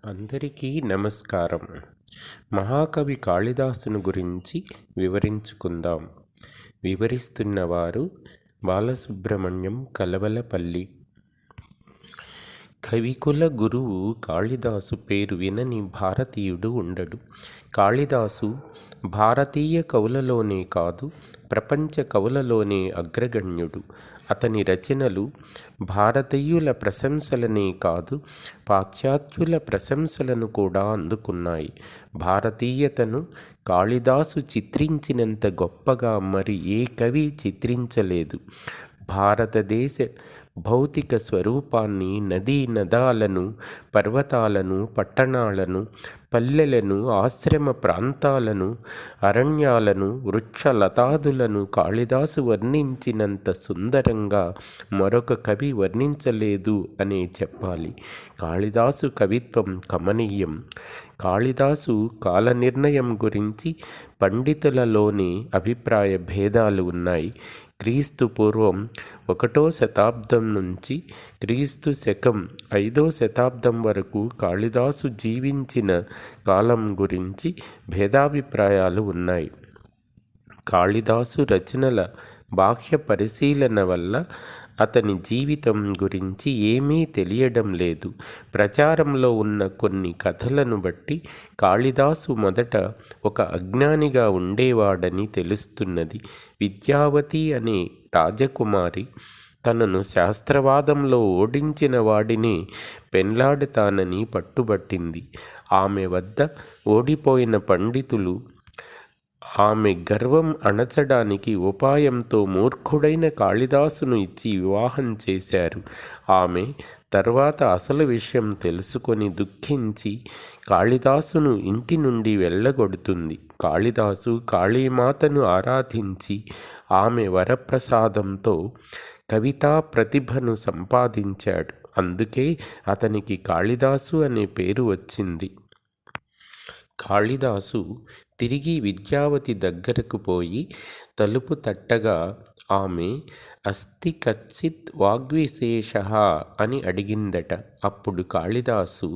అందరికీ నమస్కారం. మహాకవి కాళిదాసును గురించి వివరించుకుందాం. వివరిస్తున్నవారు బాలసుబ్రహ్మణ్యం కలవలపల్లి. కవికుల గురువు కాళిదాసు పేరు వినని భారతీయుడు ఉండడు. కాళిదాసు భారతీయ కవులలోనే కాదు, ప్రపంచ కవులలోనే అగ్రగణ్యుడు. అతని రచనలు భారతీయుల ప్రశంసలనే కాదు, పాశ్చాత్యుల ప్రశంసలను కూడా అందుకున్నాయి. భారతీయతను కాళిదాసు చిత్రించినంత గొప్పగా మరి ఏ కవి చిత్రించలేదు. భారతదేశ భౌతిక స్వరూపాన్ని, నదీ నదాలను, పర్వతాలను, పట్టణాలను, పల్లెలను, ఆశ్రమ ప్రాంతాలను, అరణ్యాలను, వృక్షలతాదులను కాళిదాసు వర్ణించినంత సుందరంగా మరొక కవి వర్ణించలేదు అనే చెప్పాలి. కాళిదాసు కవిత్వం కమనీయం. కాళిదాసు కాల నిర్ణయం గురించి పండితులలోనే అభిప్రాయ భేదాలు ఉన్నాయి. క్రీస్తు పూర్వం 1వ శతాబ్దం నుంచి క్రీస్తు శకం 5వ శతాబ్దం వరకు కాళిదాసు జీవించిన కాలం గురించి భేదాభిప్రాయాలు ఉన్నాయి. కాళిదాసు రచనల బాహ్య పరిశీలన వల్ల అతని జీవితం గురించి ఏమీ తెలియడం లేదు. ప్రచారంలో ఉన్న కొన్ని కథలను బట్టి కాళిదాసు మొదట ఒక అజ్ఞానిగా ఉండేవాడని తెలుస్తున్నది. విద్యావతి అనే రాజకుమారి తనను శాస్త్రవాదంలో ఓడించిన వాడిని పెండ్లాడుతానని పట్టుబట్టింది. ఆమె వద్ద ఓడిపోయిన పండితులు ఆమె గర్వం అణచడానికి ఉపాయంతో మూర్ఖుడైన కాళిదాసును ఇచ్చి వివాహం చేశారు. ఆమె తర్వాత అసలు విషయం తెలుసుకొని దుఃఖించి కాళిదాసును ఇంటి నుండి వెళ్ళగొడుతుంది. కాళిదాసు కాళీమాతను ఆరాధించి ఆమె వరప్రసాదంతో కవితా ప్రతిభను సంపాదించాడు. అందుకే అతనికి కాళిదాసు అనే పేరు వచ్చింది. కాళిదాసు తిరిగి విద్యావతి దగ్గరకు పోయి తలుపు తట్టగా ఆమె అస్తి కచ్చిత్ వాగ్విశేషః అని అడిగిందట. అప్పుడు కాళిదాసు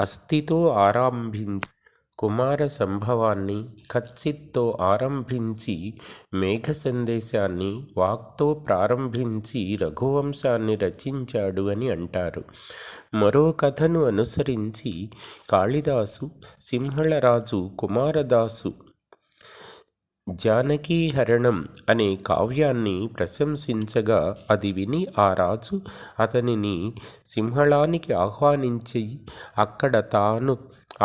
అస్థితో ఆరంభించి కుమార సంభవాన్ని, కచ్చిత్తో ఆరంభించి మేఘ సందేశాన్ని, వాక్తో ప్రారంభించి రఘువంశాన్ని రచించాడు అని అంటారు. మరో కథను అనుసరించి కాళిదాసు సింహళరాజు కుమారదాసు జానకీహరణం అనే కావ్యాన్ని ప్రశంసించగా అది విని ఆ రాజు అతనిని సింహళానికి ఆహ్వానించి అక్కడ తాను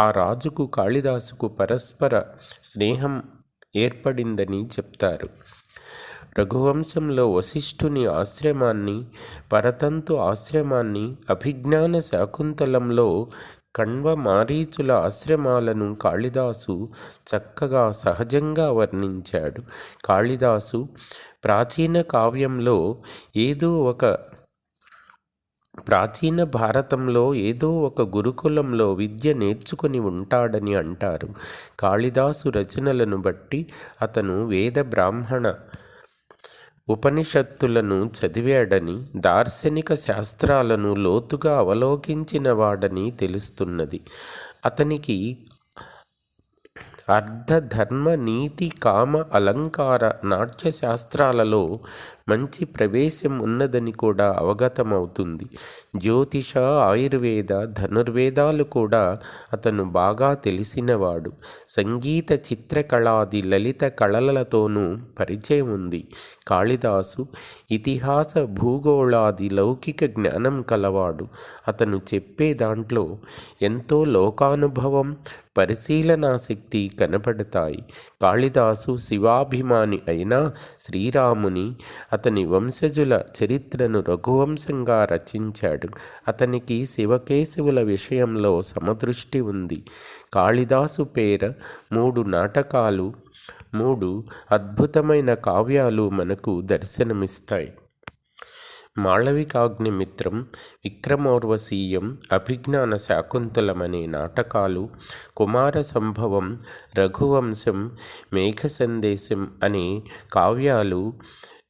ఆ రాజుకు కాళిదాసుకు పరస్పర స్నేహం ఏర్పడిందని చెప్తారు. రఘువంశంలో వశిష్ఠుని ఆశ్రమాన్ని, పరతంతు ఆశ్రమాన్ని, అభిజ్ఞాన శాకుంతలంలో కణ్వ మారీచుల ఆశ్రమాలను కాళిదాసు చక్కగా సహజంగా వర్ణించాడు. కాళిదాసు ప్రాచీన భారతంలో ఏదో ఒక గురుకులంలో విద్య నేర్చుకుని ఉంటాడని అంటారు. కాళిదాసు రచనలను బట్టి అతను వేద బ్రాహ్మణ ఉపనిషత్తులను చదివాడని, దార్శనిక శాస్త్రాలను లోతుగా అవలోకించిన వాడని తెలుస్తున్నది. అతనికి అర్థ, ధర్మ, నీతి, కామ, అలంకార, నాట్యశాస్త్రాలలో మంచి ప్రవేశం ఉన్నదని కూడా అవగతమవుతుంది. జ్యోతిష, ఆయుర్వేద, ధనుర్వేదాలు కూడా అతను బాగా తెలిసినవాడు. సంగీత, చిత్రకళాది లలిత కళలతోనూ పరిచయం ఉంది. కాళిదాసు ఇతిహాస, భూగోళాది లౌకిక జ్ఞానం కలవాడు. అతను చెప్పే దాంట్లో ఎంతో లోకానుభవం, పరిశీలనాశక్తి కనపడతాయి. కాళిదాసు శివాభిమాని అయినా శ్రీరాముని, అతని వంశజుల చరిత్రను రఘువంశంగా రచించాడు. అతనికి శివకేశవుల విషయంలో సమదృష్టి ఉంది. కాళిదాసు పేర 3 నాటకాలు, 3 అద్భుతమైన కావ్యాలు మనకు దర్శనమిస్తాయి. మాళవికాగ్నిమిత్రం, విక్రమోర్వశీయం, అభిజ్ఞాన శాకుంతలం అనే నాటకాలు, కుమార సంభవం, రఘువంశం, మేఘ సందేశం అనే కావ్యాలు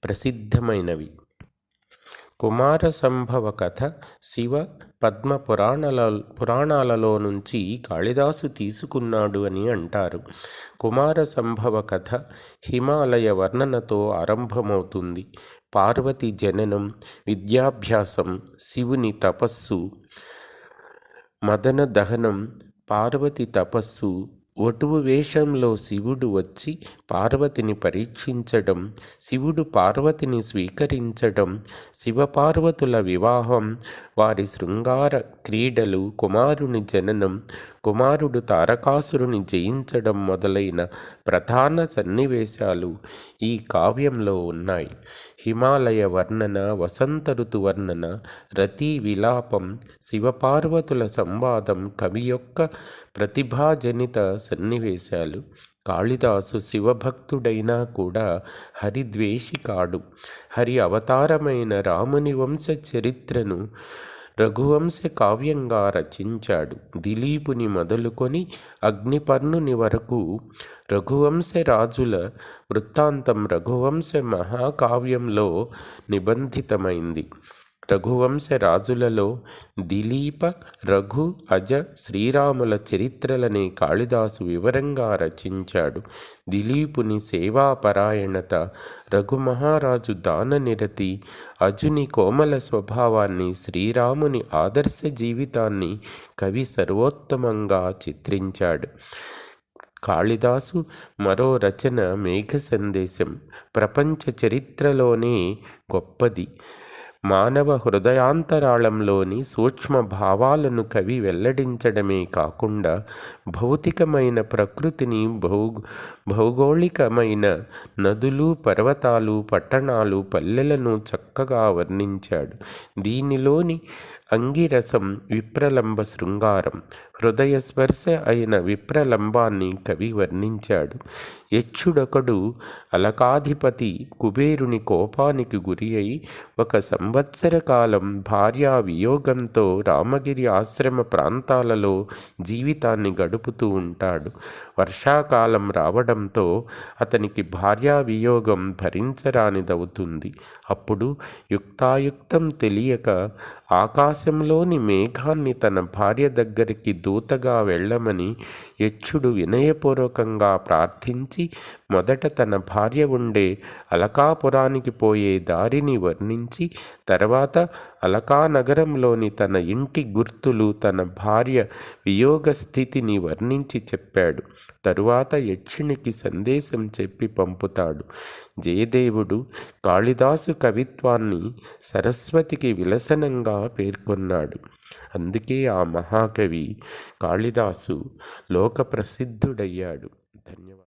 ప్రసిద్ధమైనవి. కుమార సంభవ కథ శివ పద్మ పురాణాలలో నుంచి కాళిదాసు తీసుకున్నాడు అని అంటారు. కుమార సంభవ కథ హిమాలయ వర్ణనతో ఆరంభమవుతుంది. పార్వతి జననం, విద్యాభ్యాసం, శివుని తపస్సు, మదన దహనం, పార్వతి తపస్సు, వటువు వేషంలో శివుడు వచ్చి పార్వతిని పరీక్షించడం, శివుడు పార్వతిని స్వీకరించడం, శివపార్వతుల వివాహం, వారి శృంగార క్రీడలు, కుమారుని జననం, కుమారుడు తారకాసురుని జయించడం మొదలైన ప్రధాన సన్నివేశాలు ఈ కావ్యంలో ఉన్నాయి. హిమాలయ వర్ణన, వసంత ఋతు వర్ణన, రతి విలాపం, శివపార్వతుల సంవాదం కవి యొక్క ప్రతిభాజనిత సన్నివేశాలు. కాళిదాసు శివభక్తుడైనా కూడా హరిద్వేషి కాడు. హరి అవతారమైన రాముని వంశ చరిత్రను రఘువంశ కావ్యంగా రచించాడు. దిలీపుని మొదలుకొని అగ్నిపర్ణుని వరకు రఘువంశ రాజుల వృత్తాంతం రఘువంశ మహాకావ్యంలో నిబంధితమైంది. రఘువంశ రాజులలో దిలీప, రఘు, అజ, శ్రీరాముల చరిత్రలని కాళిదాసు వివరంగా రచించాడు. దిలీపుని సేవాపరాయణత, రఘుమహారాజు దాననిరతి, అజుని కోమల స్వభావాన్ని, శ్రీరాముని ఆదర్శ జీవితాన్ని కవి సర్వోత్తమంగా చిత్రించాడు. కాళిదాసు మరో రచన మేఘ సందేశం ప్రపంచ చరిత్రలోనే గొప్పది. మానవ హృదయాంతరాళంలోని సూక్ష్మ భావాలను కవి వెల్లడించడమే కాకుండా భౌతికమైన ప్రకృతిని, భౌగోళికమైన నదులు, పర్వతాలు, పట్టణాలు, పల్లెలను చక్కగా వర్ణించాడు. దీనిలోని అంగిరసం విప్రలంబ శృంగారం, హృదయ స్పర్శ అయిన విప్రలంబాన్ని కవి వర్ణించాడు. యక్షుడొకడు అలకాధిపతి కుబేరుని కోపానికి గురి అయి 1 సంవత్సర కాలం భార్యా వియోగంతో రామగిరి ఆశ్రమ ప్రాంతాలలో జీవితాన్ని గడుపుతూ ఉంటాడు. వర్షాకాలం రావడంతో అతనికి భార్యా వియోగం భరించరానిదవుతుంది. అప్పుడు యుక్తాయుక్తం తెలియక ఆకాశంలోని మేఘాన్ని తన భార్య దగ్గరికి దూతగా వెళ్ళమని యక్షుడు వినయపూర్వకంగా ప్రార్థించి మొదట తన భార్య ఉండే అలకాపురానికి పోయే దారిని వర్ణించి తర్వాత అలకా నగరంలోని తన ఇంటి గుర్తులు, తన భార్య వియోగ స్థితిని వర్ణించి చెప్పాడు. తరువాత యక్షునికి సందేశం చెప్పి పంపుతాడు. జయదేవుడు కాళిదాసు కవిత్వాన్ని సరస్వతికి విలసనంగా పేర్కొన్నాడు. అందుకే ఆ మహాకవి కాళిదాసు లోకప్రసిద్ధుడయ్యాడు. ధన్యవాదాలు.